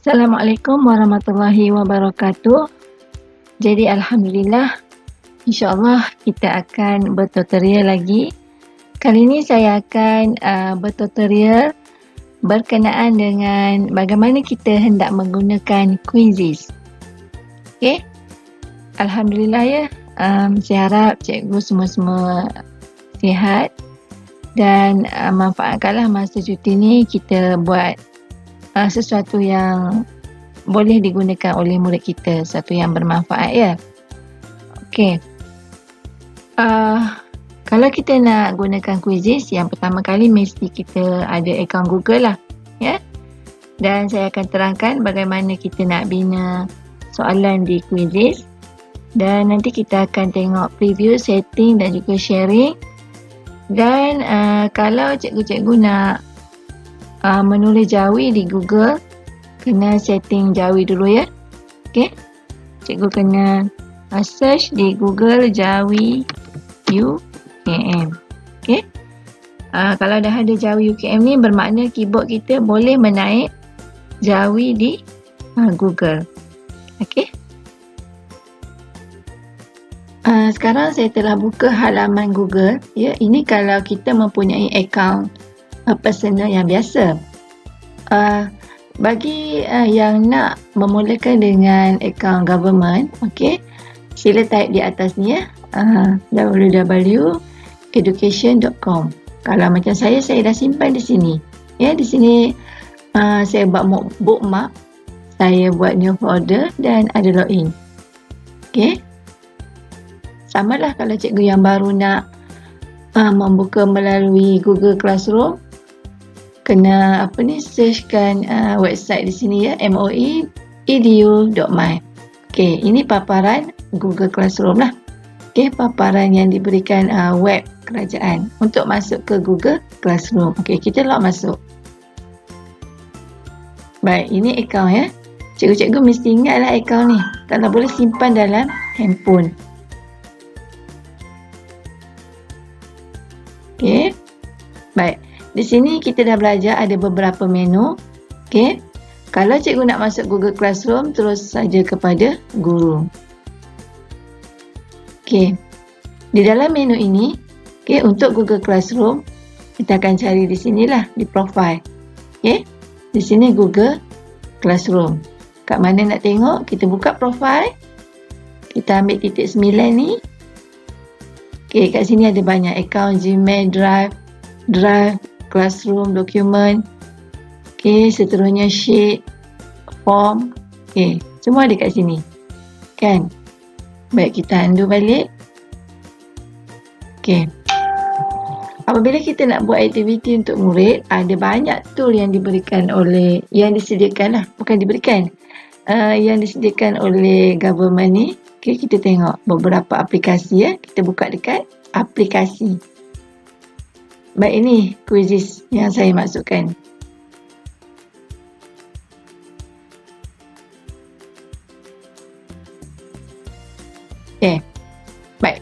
Assalamualaikum warahmatullahi wabarakatuh. Jadi Alhamdulillah, insyaAllah kita akan bertutorial lagi. Kali ini saya akan bertutorial berkenaan dengan bagaimana kita hendak menggunakan quizzes. Okay? Alhamdulillah ya, saya harap cikgu semua-semua sihat dan manfaatkanlah masa cuti ni kita buat sesuatu yang boleh digunakan oleh murid kita, sesuatu yang bermanfaat ya. Okey. Kalau kita nak gunakan quizzes, yang pertama kali mesti kita ada akaun Google lah, ya. Dan saya akan terangkan bagaimana kita nak bina soalan di quizzes. Dan nanti kita akan tengok preview, setting dan juga sharing. Dan kalau cikgu-cikgu nak menulis jawi di Google, kena setting jawi dulu ya. Okey. Cikgu kena search di Google jawi UKM. Okey. Kalau dah ada jawi UKM ni bermakna keyboard kita boleh menaik jawi di Google. Okey. Sekarang saya telah buka halaman Google. Ya, ini kalau kita mempunyai akaun personal yang biasa. Bagi yang nak memulakan dengan akaun government, okey, sila type di atas ni ya, www.education.com. Kalau macam saya dah simpan di sini. Ya, di sini saya buat bookmark, saya buat new folder dan ada login. Okey. Samalah kalau cikgu yang baru nak membuka melalui Google Classroom, kena searchkan website di sini ya, moe.edu.my. Okey, ini paparan Google Classroom lah. Okey, paparan yang diberikan web kerajaan untuk masuk ke Google Classroom. Okey, kita log masuk. Baik, ini akaun ya. Cikgu-cikgu mesti ingatlah akaun ni. Kalau boleh simpan dalam handphone. Okey. Baik. Di sini kita dah belajar ada beberapa menu. Okey. Kalau cikgu nak masuk Google Classroom, terus saja kepada guru. Okey. Di dalam menu ini, okey, untuk Google Classroom, kita akan cari di sinilah, di profile. Okey. Di sini Google Classroom. Kat mana nak tengok? Kita buka profile. Kita ambil titik 9 ni. Okey, kat sini ada banyak akaun Gmail, Drive, Classroom, dokumen. Okey, seterusnya sheet, form. Okey, semua ada kat sini. Kan? Baik, kita undo balik. Okey. Apabila kita nak buat aktiviti untuk murid, ada banyak tool yang disediakan oleh government ni. Okey, kita tengok beberapa aplikasi ya. Kita buka dekat aplikasi. Baik, ini quizzes yang saya masukkan. Okey. Baik.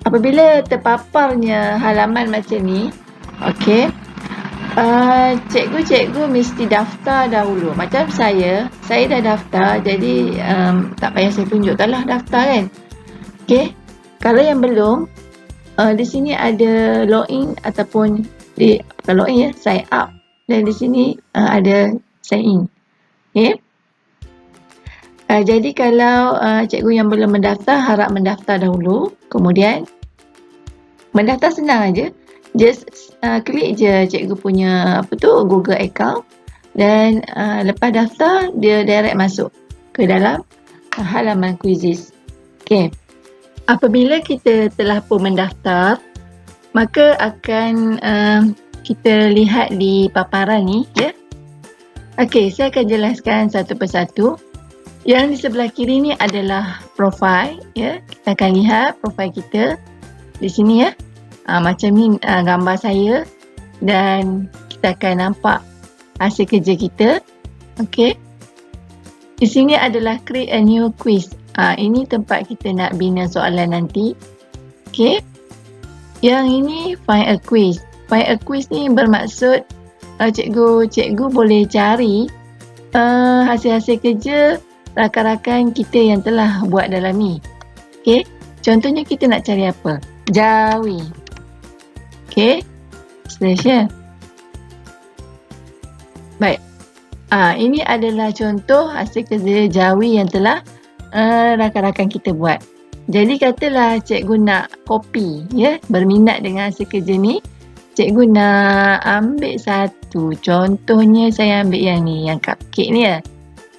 Apabila terpaparnya halaman macam ni, okey, cikgu-cikgu mesti daftar dahulu. Macam saya dah daftar, jadi tak payah saya tunjukkanlah daftar kan. Okey. Kalau yang belum, di sini ada login ataupun login ya, sign up, dan di sini ada sign in. Okey. Jadi kalau cikgu yang belum mendaftar, harap mendaftar dahulu. Kemudian mendaftar senang aja. Just klik je cikgu punya Google account, dan lepas daftar dia direct masuk ke dalam halaman quizzes. Okey. Apabila kita telah pun mendaftar, maka akan kita lihat di paparan ni ya. Okey, saya akan jelaskan satu persatu. Yang di sebelah kiri ni adalah profile ya. Kita akan lihat profile kita di sini ya. Macam ni gambar saya, dan kita akan nampak hasil kerja kita. Okey. Di sini adalah create a new quiz. Ini tempat kita nak bina soalan nanti. Okey. Yang ini find a quiz. Find a quiz ni bermaksud cikgu boleh cari hasil-hasil kerja rakan-rakan kita yang telah buat dalam ni. Okey, contohnya kita nak cari apa? Jawi. Okey, slash ya. Baik. Ini adalah contoh hasil kerja Jawi yang telah rakan-rakan kita buat. Jadi katalah cikgu nak copy, ya, berminat dengan hasil kerja ni. Cikgu nak ambil satu. Contohnya saya ambil yang ni, yang cupcake ni ya.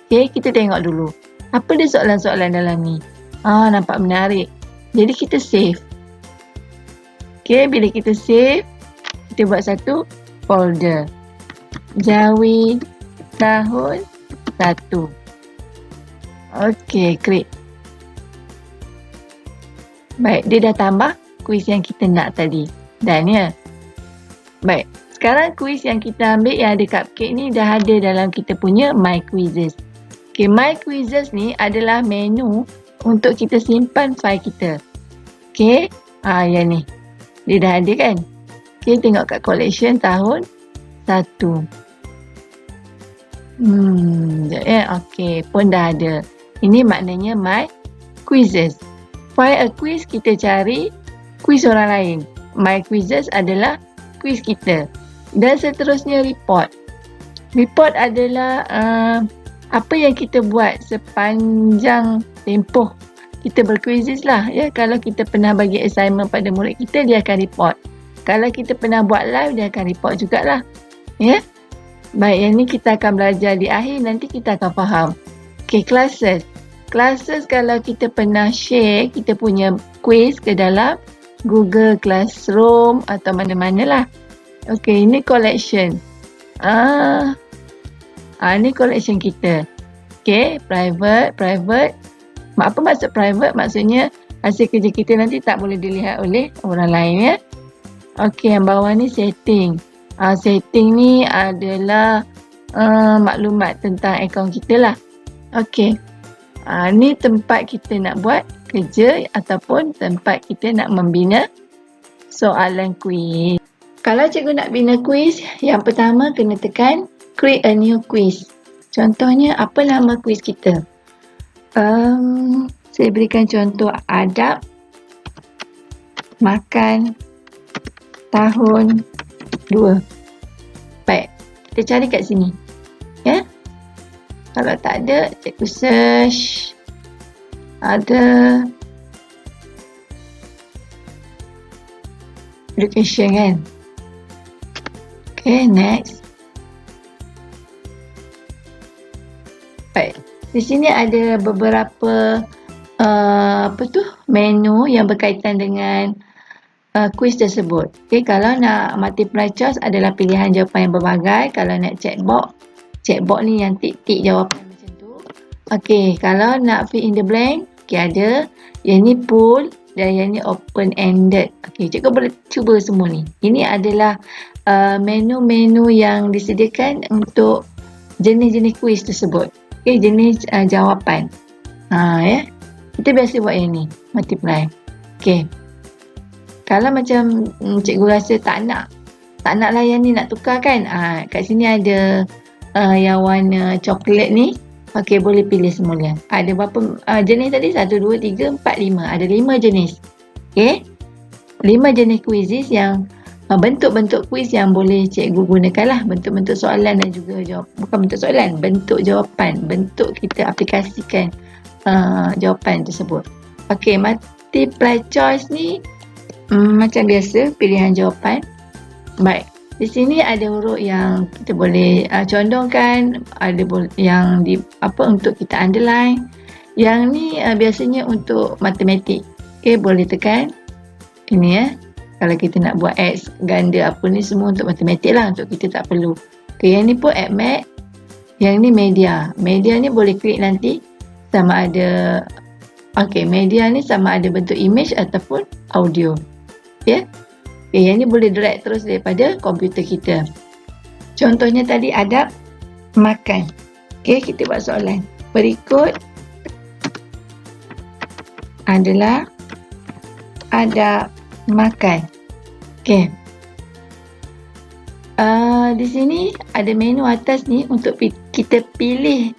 Okey, kita tengok dulu. Apa dia soalan-soalan dalam ni? Nampak menarik. Jadi kita save. Okey, bila kita save, kita buat satu folder. Jawi tahun 1. Okey, klik. Baik, dia dah tambah kuis yang kita nak tadi. Dan ya. Baik, sekarang kuis yang kita ambil yang ada cupcake ni dah ada dalam kita punya My Quizzes. Okay, My Quizzes ni adalah menu untuk kita simpan fail kita. Okay, yang ni. Dia dah ada kan? Okay, tengok kat collection tahun 1. Okay, pun dah ada. Ini maknanya My Quizzes. File a quiz, kita cari quiz orang lain. My Quizzes adalah quiz kita. Dan seterusnya report. Report adalah apa yang kita buat sepanjang tempoh kita berquizzes lah. Ya, kalau kita pernah bagi assignment pada murid kita, dia akan report. Kalau kita pernah buat live, dia akan report jugalah. Ya. Baik, yang ni kita akan belajar di akhir, nanti kita akan faham. Okay, classes. Classes kalau kita pernah share kita punya quiz ke dalam Google Classroom atau mana-mana lah. Okay, ini collection. Ini collection kita. Okay, private. Apa maksud private? Maksudnya hasil kerja kita nanti tak boleh dilihat oleh orang lain ya. Okay, yang bawah ni setting. Setting ni adalah maklumat tentang akaun kita lah. Okay. Ni tempat kita nak buat kerja ataupun tempat kita nak membina soalan kuis. Kalau cikgu nak bina kuis, yang pertama kena tekan create a new quiz. Contohnya, apa nama kuis kita? Saya berikan contoh adab makan tahun 2. Baik, kita cari kat sini. Ya. Kalau tak ada, cikgu search. Ada education kan. Okay, next. Baik, di sini ada beberapa menu yang berkaitan dengan kuis tersebut. Okay, kalau nak multiple choice adalah pilihan jawapan yang berbagai. Kalau nak checkbox ni yang tik-tik jawapan macam tu. Okay, kalau nak fill in the blank, okay, ada. Yang ni pool dan yang ni open-ended. Okay, cikgu boleh cuba semua ni. Ini adalah menu-menu yang disediakan untuk jenis-jenis kuis tersebut. Okay, jenis jawapan. Ya. Kita biasa buat yang ni, multiply. Okay. Kalau macam cikgu rasa tak nak layan ni, nak tukar kan. Kat sini ada yang warna coklat ni. Okey, boleh pilih semula. Ada berapa jenis tadi? 1, 2, 3, 4, 5. Ada 5 jenis. Okey. 5 jenis quizzes yang bentuk-bentuk kuis yang boleh cikgu gunakan lah. Bentuk-bentuk soalan dan juga bukan bentuk soalan, bentuk jawapan. Bentuk kita aplikasikan jawapan tersebut. Okey, multiple choice ni macam biasa, pilihan jawapan. Baik. Di sini ada huruf yang kita boleh condongkan, ada yang untuk kita underline. Yang ni biasanya untuk matematik. Okay, boleh tekan ini ya. Kalau kita nak buat X, ganda apa ni, semua untuk matematik lah, untuk kita tak perlu. Okay, yang ni pun add math. Yang ni media. Media ni boleh klik nanti sama ada media ni sama ada bentuk image ataupun audio. Okay. Okay, yang ni boleh drag terus daripada komputer kita. Contohnya tadi adab makan. Okay, kita buat soalan. Berikut adalah adab makan. Okay. di sini ada menu atas ni untuk kita pilih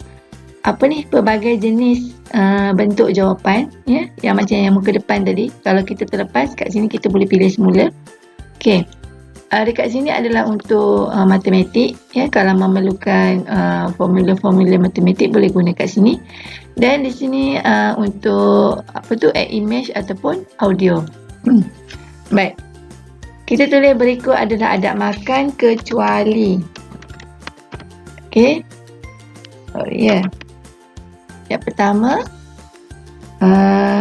pelbagai jenis bentuk jawapan, ya, yang macam yang muka depan tadi. Kalau kita terlepas kat sini, kita boleh pilih semula. Okey. Dekat sini adalah untuk matematik, ya. Kalau memerlukan formula-formula matematik, boleh guna kat sini. Dan di sini untuk add image ataupun audio. Baik. Kita tulis berikut adalah adab makan kecuali. Okey. Sorry, ya. Yang pertama,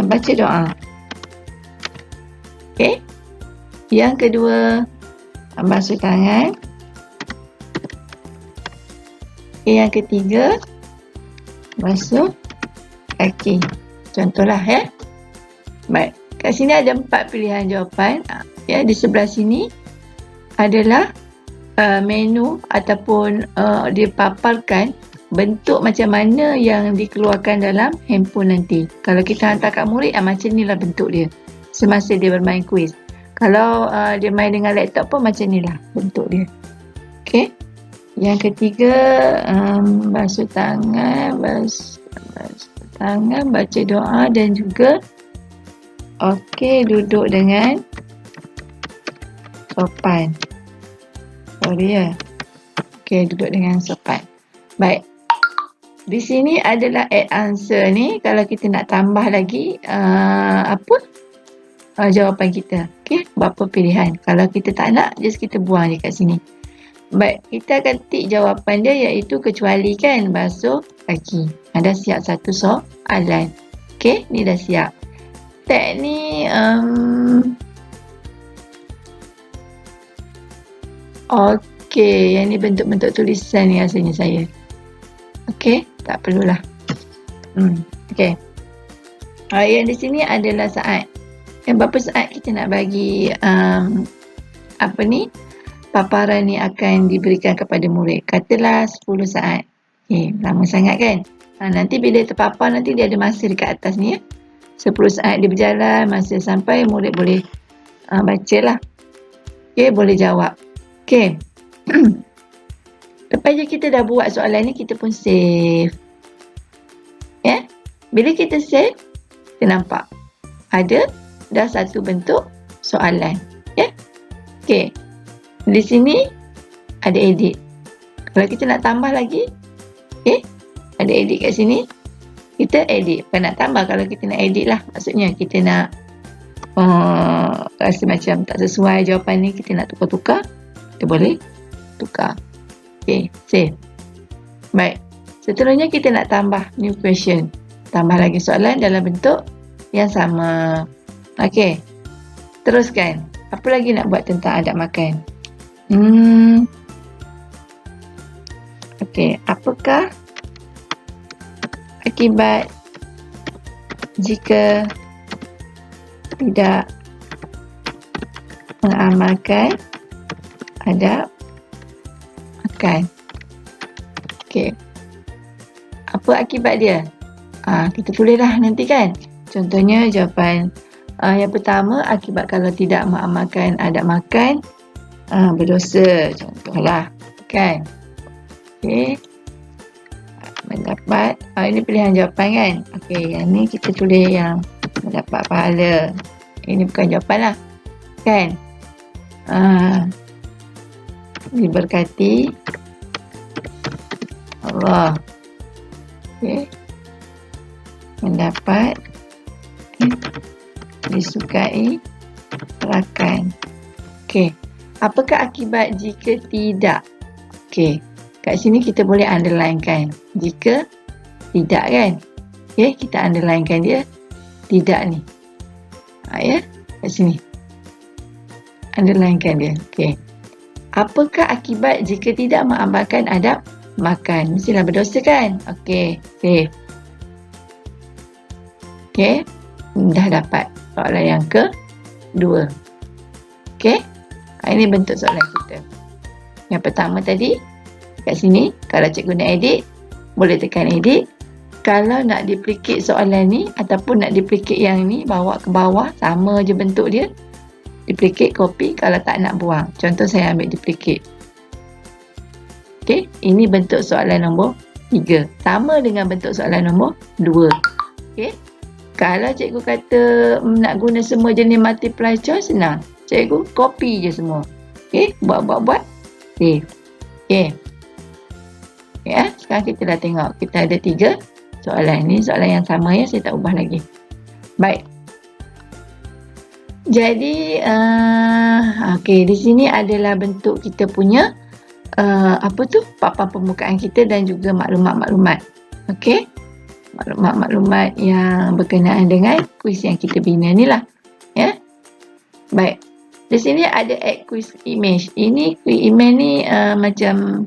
baca doa. Okey. Yang kedua, basuh tangan. Okay, yang ketiga, basuh kaki. Contohlah, ya. Baik. Kat sini ada 4 pilihan jawapan. Ya, di sebelah sini adalah menu ataupun dipaparkan bentuk macam mana yang dikeluarkan dalam handphone nanti. Kalau kita hantar kat murid, macam inilah bentuk dia semasa dia bermain kuis. Kalau dia main dengan laptop pun macam inilah bentuk dia. Okey. Yang ketiga, basuh tangan, baca doa dan juga duduk dengan sopan. Sorry, ya. Okey, duduk dengan sopan. Baik. Di sini adalah add answer ni. Kalau kita nak tambah lagi jawapan kita. Okey, berapa pilihan. Kalau kita tak nak, just kita buang je kat sini. Baik, kita akan tik jawapan dia, iaitu kecuali, kan, basuh kaki. Dah siap satu soalan. Okey, ni dah siap. Tag ni okey, yang ni bentuk-bentuk tulisan ni rasanya saya. Okey, tak perlulah. Okey. Yang di sini adalah saat. Berapa saat kita nak bagi paparan ni akan diberikan kepada murid. Katalah 10 saat. Okey, lama sangat, kan? Nanti bila terpapar, nanti dia ada masa dekat atas ni, ya. 10 saat dia berjalan, masa sampai murid boleh bacalah. Okey, boleh jawab. Okey. Lepas je kita dah buat soalan ni, kita pun save. Ya. Bila kita save, kita nampak ada dah satu bentuk soalan. Ya. Okey. Di sini ada edit. Kalau kita nak tambah lagi, okey, ada edit kat sini. Kita edit. Bukan nak tambah, kalau kita nak edit lah. Maksudnya kita nak rasa macam tak sesuai jawapan ni, kita nak tukar-tukar, kita boleh tukar. Okey, save. Baik. Seterusnya kita nak tambah new question. Tambah lagi soalan dalam bentuk yang sama. Okey. Teruskan. Apa lagi nak buat tentang adab makan? Okey, apakah akibat jika tidak mengamalkan adab makan? Okey. Apa akibat dia? Kita tulislah nanti, kan. Contohnya jawapan yang pertama, akibat kalau tidak mengamalkan adab makan, berdosa. Contohlah, kan. Okey. Mendapat, ini pilihan jawapan, kan. Okey, yang ni kita tulis yang mendapat pahala. Ini bukan jawapan lah, kan. Diberkati Allah. Okey. Mendapat disukai rakan. Okey. Apakah akibat jika tidak? Okey. Kat sini kita boleh underline, kan. Jika tidak, kan. Okey, kita underline kan dia. Tidak ni. Ya. Kat sini. Underline kan dia. Okey. Apakah akibat jika tidak mengamalkan adab makan? Mestilah berdosa, kan. Okey. Save. Okey. Dah dapat soalan yang kedua. Okey. Ini bentuk soalan kita. Yang pertama tadi, kat sini, kalau cikgu nak edit, boleh tekan edit. Kalau nak duplicate soalan ni, ataupun nak duplicate yang ni, bawa ke bawah, sama je bentuk dia. Duplicate, copy, kalau tak nak buang. Contoh saya ambil duplicate. Okey, ini bentuk soalan nombor 3. Sama dengan bentuk soalan nombor 2. Okey. Kalau cikgu kata nak guna semua jenis multiply choice, senang. Cikgu copy je semua. Okey, buat. Okey. Okey. Ya, sekarang kita dah tengok. Kita ada 3 soalan. Ini soalan yang sama ya, saya tak ubah lagi. Baik. Jadi, okey, di sini adalah bentuk kita punya papan pembukaan kita dan juga maklumat-maklumat. Okey. Maklumat-maklumat yang berkenaan dengan kuis yang kita bina ni lah. Ya. Baik. Di sini ada add quiz image. Ini quiz image ni macam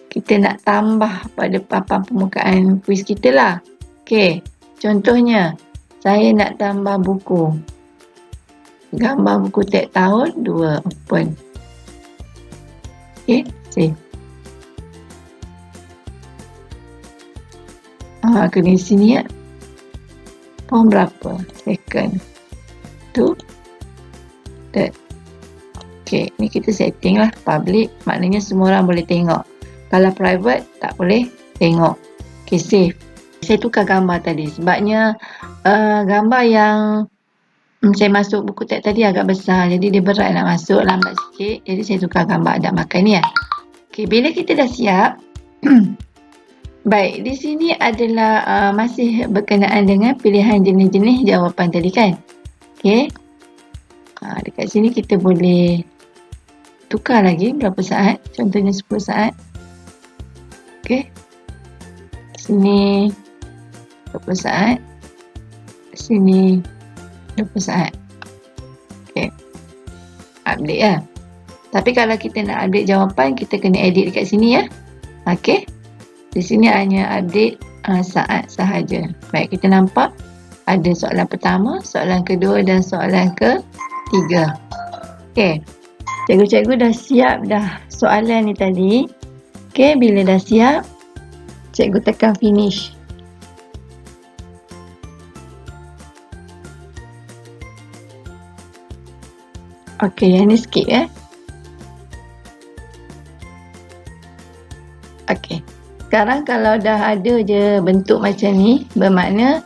kita nak tambah pada papan permukaan kuis kita lah. Okey. Contohnya, saya nak tambah buku. Gambar buku tag tahun 2. Open. Okey. Save. Kena di sini ya. Form berapa? Second. 2. Third. Okey. Ni kita setting lah. Public. Maknanya semua orang boleh tengok. Kalau private, tak boleh tengok. Okey, save. Saya tukar gambar tadi. Sebabnya gambar yang saya masuk buku tag tadi agak besar. Jadi dia berat nak masuk. Lambat sikit. Jadi saya tukar gambar adat makan ni lah. Okey, bila kita dah siap. Baik, di sini adalah masih berkenaan dengan pilihan jenis-jenis jawapan tadi kan. Okey. Dekat sini kita boleh tukar lagi berapa saat. Contohnya 10 saat. Okey. Sini 20 saat. Sini 20 saat. Okey. Update lah. Tapi kalau kita nak update jawapan, kita kena edit dekat sini ya. Okey. Di sini hanya update saat sahaja. Baik, kita nampak ada soalan pertama, soalan kedua dan soalan ketiga. Okey. Cikgu-cikgu dah siap dah soalan ni tadi. Okey, bila dah siap, cikgu tekan finish. Okey, yang ni skip ya. Okey. Sekarang kalau dah ada je bentuk macam ni, bermakna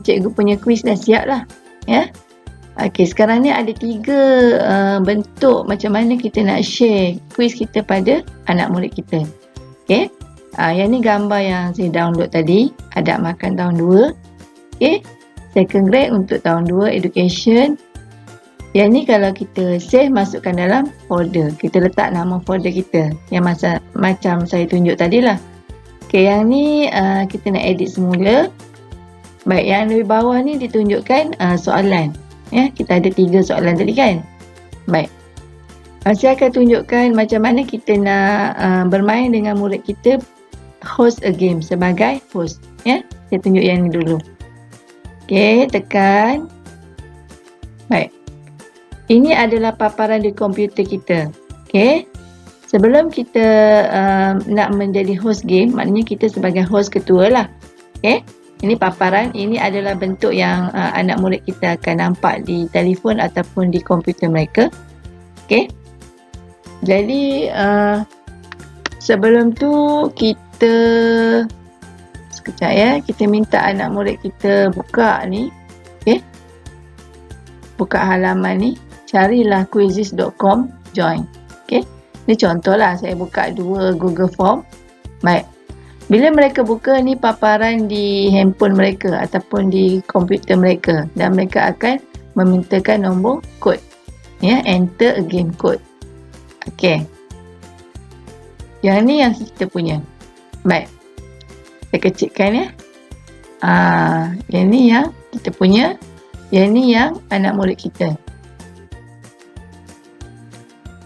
cikgu punya kuis dah siap lah. Ya. Okey, sekarang ni ada 3 bentuk macam mana kita nak share kuis kita pada anak murid kita. Okey. Yang ni gambar yang saya download tadi. Adat makan tahun 2. Okey. Second grade untuk tahun 2 education. Yang ni kalau kita save, masukkan dalam folder. Kita letak nama folder kita. Yang macam saya tunjuk tadi lah. Okey, yang ni kita nak edit semula. Baik, yang lebih bawah ni ditunjukkan soalan. Ya, kita ada 3 soalan tadi kan. Baik. Saya akan tunjukkan macam mana kita nak bermain dengan murid kita, host a game sebagai host. Ya, saya tunjuk yang ni dulu. Okey, tekan. Baik. Ini adalah paparan di komputer kita. Okey. Sebelum kita nak menjadi host game, maknanya kita sebagai host ketua lah. Okey. Ini paparan. Ini adalah bentuk yang anak murid kita akan nampak di telefon ataupun di komputer mereka. Okey. Jadi sebelum tu kita sekejap ya, kita minta anak murid kita buka ni. Okey. Buka halaman ni. Carilah quizizz.com, join. Okey. Ni contohlah saya buka 2 Google Form. Baik. Bila mereka buka ni paparan di handphone mereka ataupun di komputer mereka dan mereka akan memintakan nombor kod. Ya, enter a game code. Okey. Yang ni yang kita punya. Baik. Saya kecilkan ya. Yang ni yang kita punya. Yang ni yang anak murid kita.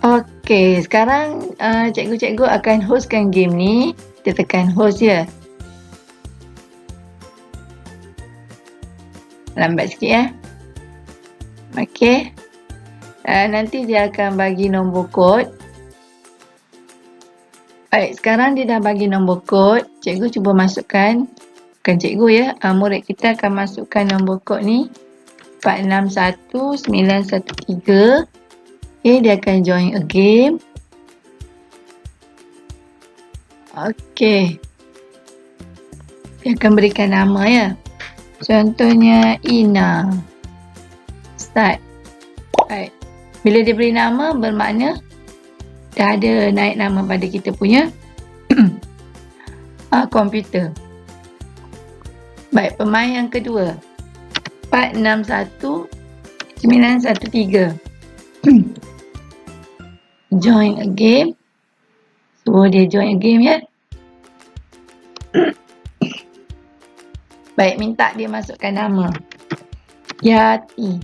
Okey, sekarang cikgu-cikgu akan hostkan game ni. Kita tekan host ya. Lambat sikit ya. Okey. Nanti dia akan bagi nombor kod. Baik, sekarang dia dah bagi nombor kod. Cikgu cuba masukkan. Bukan cikgu ya. Murid kita akan masukkan nombor kod ni. 461913. Okay, dia akan join a game. Okey. Dia akan berikan nama ya. Contohnya Ina. Start. Baik. Bila dia beri nama bermakna dah ada naik nama pada kita punya komputer. Baik, pemain yang kedua. 461913. Join a game. Suruh dia join a game ya. Baik, minta dia masukkan nama. Yati.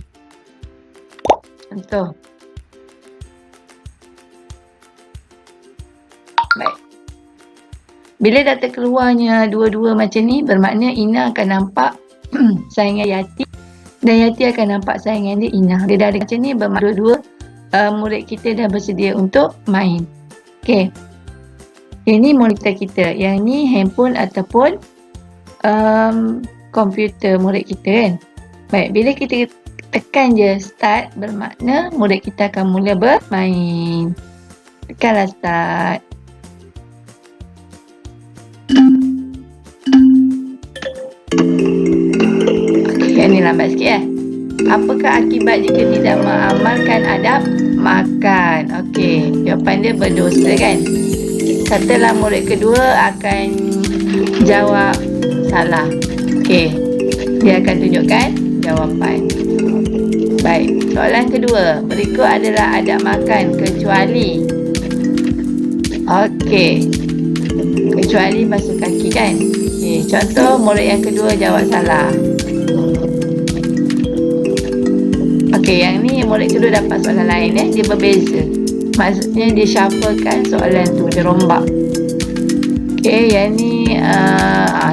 Contoh. Baik. Bila dah terkeluarnya dua-dua macam ni, bermakna Ina akan nampak saingan Yati dan Yati akan nampak saingan dia Ina. Dia dah ada macam ni, bermakna dua-dua murid kita dah bersedia untuk main. Okey. Ini monitor kita. Yang ni handphone ataupun komputer murid kita kan. Baik, bila kita tekan je start, bermakna murid kita akan mula bermain. Tekanlah start. Okey, yang ni lambat sikit ya. Apakah akibat jika tidak mengamalkan adab makan? Okey, jawapan dia berdosa kan. Katalah murid kedua akan jawab salah. Okey, dia akan tunjukkan jawapan. Baik, soalan kedua. Berikut adalah adab makan kecuali. Okey, kecuali basuh kaki kan. Okey, contoh murid yang kedua jawab salah. Okey, yang ni murid kedua dapat soalan lain dia berbeza. Maksudnya dia shufflekan soalan tu, dia rombak. Okey, yang ni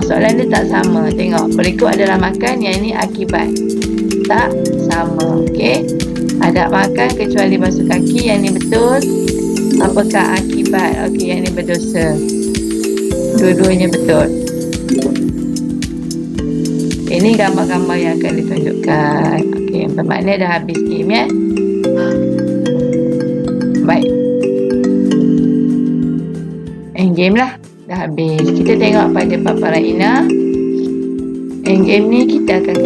soalan dia tak sama. Tengok, berikut adalah makan, yang ni akibat. Tak sama. Okey, adab makan kecuali basuh kaki, yang ni betul. Apakah akibat? Okey, yang ni berdosa. Dua-duanya betul. Ini gambar-gambar yang akan ditunjukkan. Okey, bermakna dah habis game ya. Baik. Endgame lah. Dah habis. Kita tengok pada paparan Ina. Endgame ni kita akan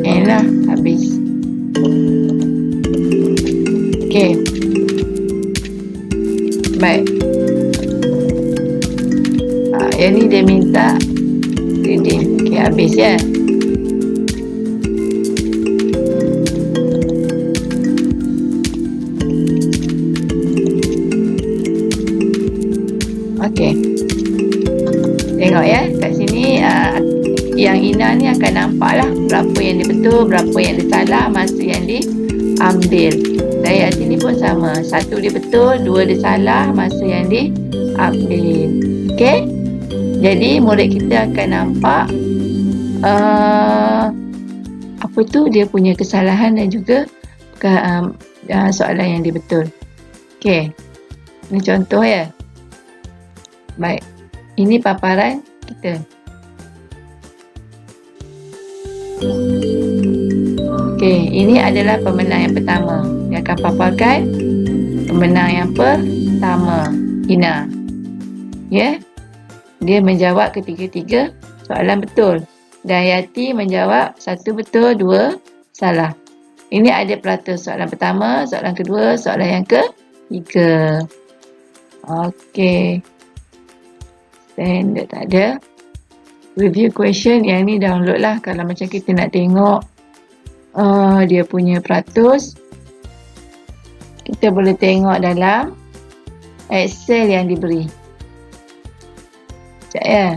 end lah. Habis. Okey. Baik. Yang ni dia minta redeem. Okey, habis ya. Okey. Tengok ya, kat sini yang Ina ni akan nampak lah berapa yang dia betul, berapa yang dia salah, masa yang diambil. Dan yang sini pun sama. Satu dia betul, dua dia salah, masa yang diambil. Okey. Jadi murid kita akan nampak apa tu dia punya kesalahan dan juga soalan yang dia betul. Okey. Ini contoh ya. Baik. Ini paparan kita. Okey, ini adalah pemenang yang pertama. Dia akan paparkan pemenang yang pertama, Ina. Ya. Dia menjawab ketiga-tiga soalan betul. Dan Yati menjawab satu betul, dua salah. Ini ada peratus. Soalan pertama, soalan kedua, soalan yang ketiga. Okey. Standard tak ada. Review question, yang ni download lah. Kalau macam kita nak tengok dia punya peratus, kita boleh tengok dalam Excel yang diberi. Sekejap ya.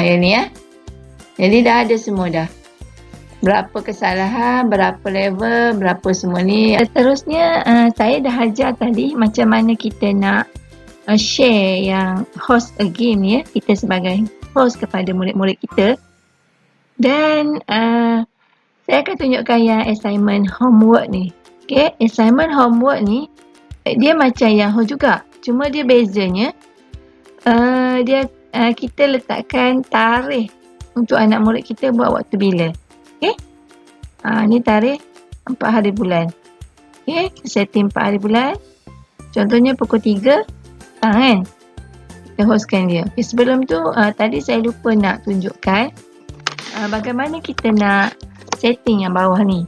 Yang ni ya. Jadi dah ada semua dah. Berapa kesalahan, berapa level, berapa semua ni. Seterusnya saya dah ajar tadi macam mana kita nak share yang host a game ya. Kita sebagai host kepada murid-murid kita. Dan saya akan tunjukkan yang assignment homework ni. Okay, assignment homework ni dia macam yang host juga. Cuma dia bezanya kita letakkan tarikh untuk anak murid kita buat waktu bila. Okay. Ni tarikh 4 hari bulan. Okay, setting 4 hari bulan. Contohnya pukul 3 kan. kita hostkan dia. Okay, sebelum tu tadi saya lupa nak tunjukkan bagaimana kita nak setting yang bawah ni.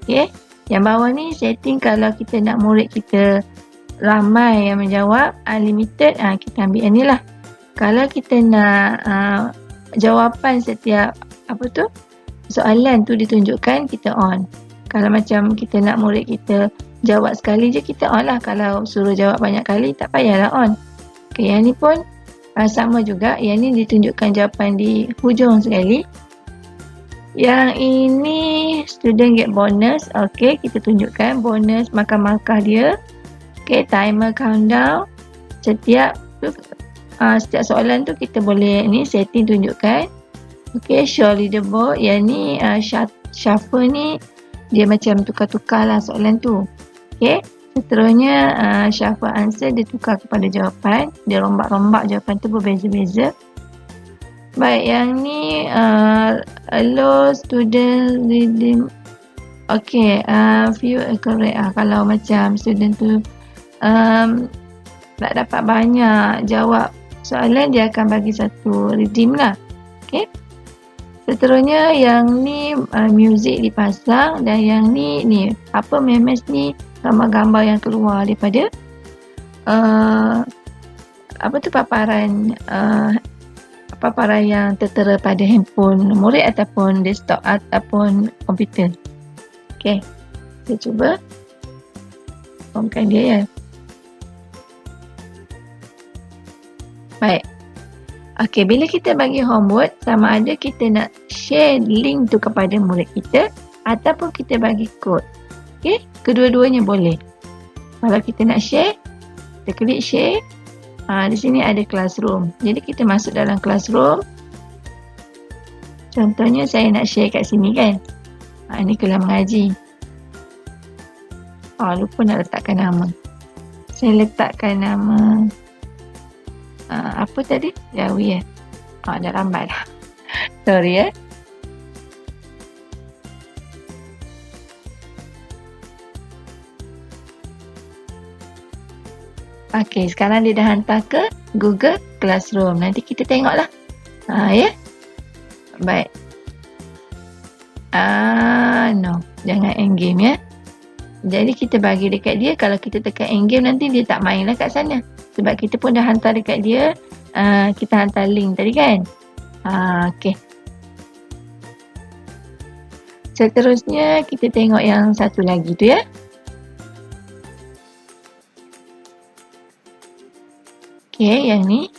Okay, yang bawah ni setting kalau kita nak murid kita ramai yang menjawab, unlimited, kita ambil yang ni lah. Kalau kita nak jawapan setiap soalan tu ditunjukkan, kita on. Kalau macam kita nak murid kita jawab sekali je, kita on lah. Kalau suruh jawab banyak kali, tak payahlah on. Okay, yang ni pun sama juga. Yang ni ditunjukkan jawapan di hujung sekali. Yang ini student get bonus. Okay, kita tunjukkan bonus markah-markah dia. Okay, timer countdown. Setiap soalan tu kita boleh ni setting tunjukkan. Okay, show leaderboard. Yang ni shuffle ni dia macam tukar-tukar lah soalan tu. Okay, seterusnya shuffle answer dia tukar kepada jawapan. Dia rombak-rombak jawapan tu berbeza-beza. Baik, yang ni allow student redeem. Okay, view correct. Kalau macam student tu tak dapat banyak jawab soalan, dia akan bagi satu redeem lah. Okay, seterusnya yang ni music dipasang, dan yang ni memes ni gambar-gambar yang keluar daripada paparan yang tertera pada handphone murid ataupun desktop ataupun komputer. Okay, kita cuba formkan dia ya. Baik. Okay, bila kita bagi homework, sama ada kita nak share link tu kepada murid kita ataupun kita bagi kod. Okay, kedua-duanya boleh. Kalau kita nak share, kita klik share. Di sini ada classroom. Jadi kita masuk dalam classroom. Contohnya saya nak share kat sini kan. Ini kelas mengaji. Lupa nak letakkan nama. Saya letakkan nama apa tadi? Jawi dah lambat dah. Sorry Okay, sekarang dia dah hantar ke Google Classroom. Nanti kita tengoklah. Ya. Baik. No. Jangan end game ya. Jadi kita bagi dekat dia. Kalau kita tekan end game, nanti dia tak main lah kat sana. Sebab kita pun dah hantar dekat dia. Kita hantar link tadi kan. Okay. Seterusnya kita tengok yang satu lagi tu ya. Okay, yang ni.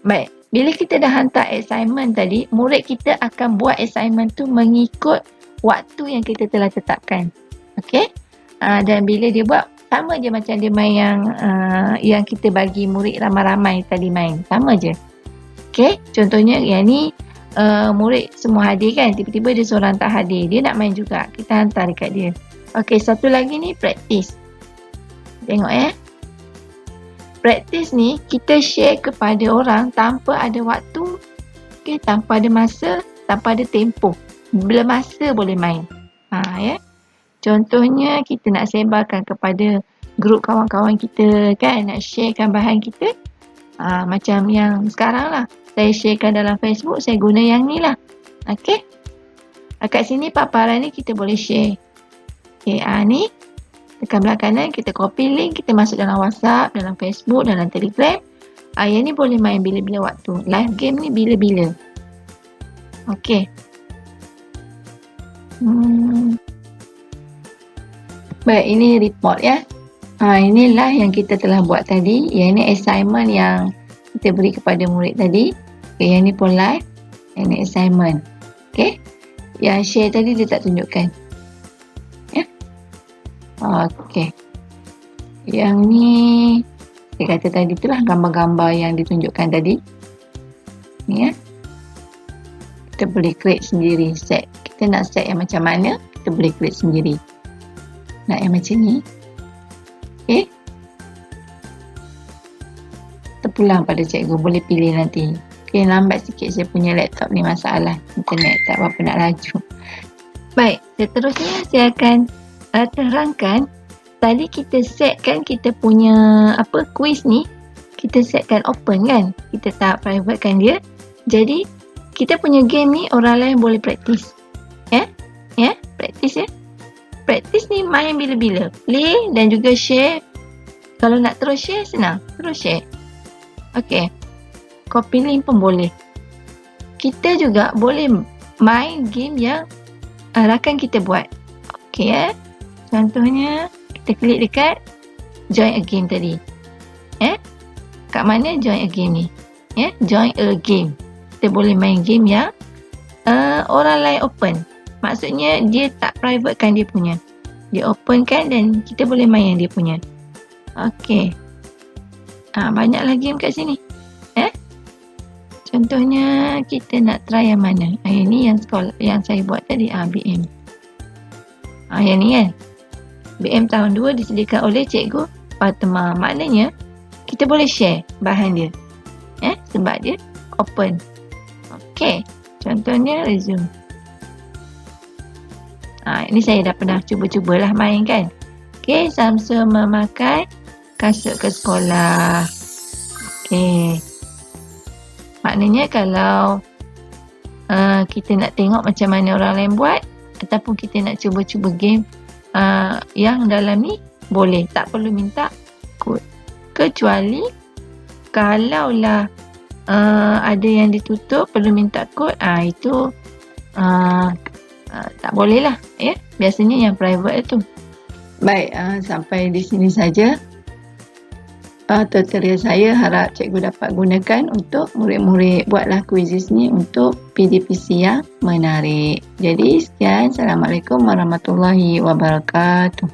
Baik, bila kita dah hantar assignment tadi, murid kita akan buat assignment tu mengikut waktu yang kita telah tetapkan. Okay, dan bila dia buat, sama je macam dia main yang kita bagi murid ramai-ramai tadi main. Sama je. Okay, contohnya yang ni murid semua hadir kan, tiba-tiba dia seorang tak hadir. Dia nak main juga, kita hantar dekat dia. Okay, satu lagi ni practice. Tengok Praktis ni kita share kepada orang tanpa ada waktu, okay, tanpa ada masa, tanpa ada tempoh. Bila masa boleh main. Contohnya kita nak sebarkan kepada grup kawan-kawan kita kan, nak sharekan bahan kita. Macam yang sekarang lah. Saya sharekan dalam Facebook, saya guna yang ni lah. Okay. Kat sini paparan ni kita boleh share. Okay, ni. Tekan belah kanan, kita copy link, kita masuk dalam WhatsApp, dalam Facebook, dalam Telegram. Yang ni boleh main bila-bila waktu. Live game ni bila-bila. Okey. Baik, ini report ya. Inilah yang kita telah buat tadi. Yang ni assignment yang kita beri kepada murid tadi. Okay, yang ni pun live. Yang ni assignment. Okey. Yang share tadi dia tak tunjukkan. Okey. Yang ni saya kata tadi itulah gambar-gambar yang ditunjukkan tadi. Ni ya. Kita boleh create sendiri set. Kita nak set yang macam mana, kita boleh create sendiri. Nak yang macam ni. Okey. Terpulang pada cikgu, boleh pilih nanti. Okey, lambat sikit saya punya laptop ni, masalah internet tak berapa nak laju. Baik, seterusnya saya akan terangkan tadi kita set kan kita punya quiz ni, kita setkan open kan, kita tak private kan dia. Jadi kita punya game ni orang lain boleh praktis. Praktis ya. Praktis ni main bila-bila, play dan juga share. Kalau nak terus share, senang, terus share. Okey, copy link pun boleh. Kita juga boleh main game yang rakan kita buat. Okey contohnya kita klik dekat join a game tadi. Kat mana join a game ni? Join a game. Kita boleh main game yang orang lain open. Maksudnya dia tak private kan dia punya. Dia open kan dan kita boleh main yang dia punya. Okey. Banyaklah game kat sini. Contohnya kita nak try yang mana? Yang ni yang saya buat tadi BM. Yang ni kan. BM tahun 2 disediakan oleh Cikgu Fatimah. Maknanya kita boleh share bahan dia. Sebab dia open. Okey. Contohnya resume. Ini saya dah pernah cuba-cubalah main kan. Okey, Samsul memakai kasut ke sekolah. Okey. Maknanya kalau kita nak tengok macam mana orang lain buat ataupun kita nak cuba-cuba game yang dalam ni boleh, tak perlu minta kod. Kecuali kalaulah ada yang ditutup perlu minta kod, itu tak boleh lah biasanya yang private tu. Baik, sampai di sini saja tutorial saya. Harap cikgu dapat gunakan untuk murid-murid buatlah kuisis ni untuk PDPC yang menarik. Jadi sekian, Assalamualaikum warahmatullahi wabarakatuh.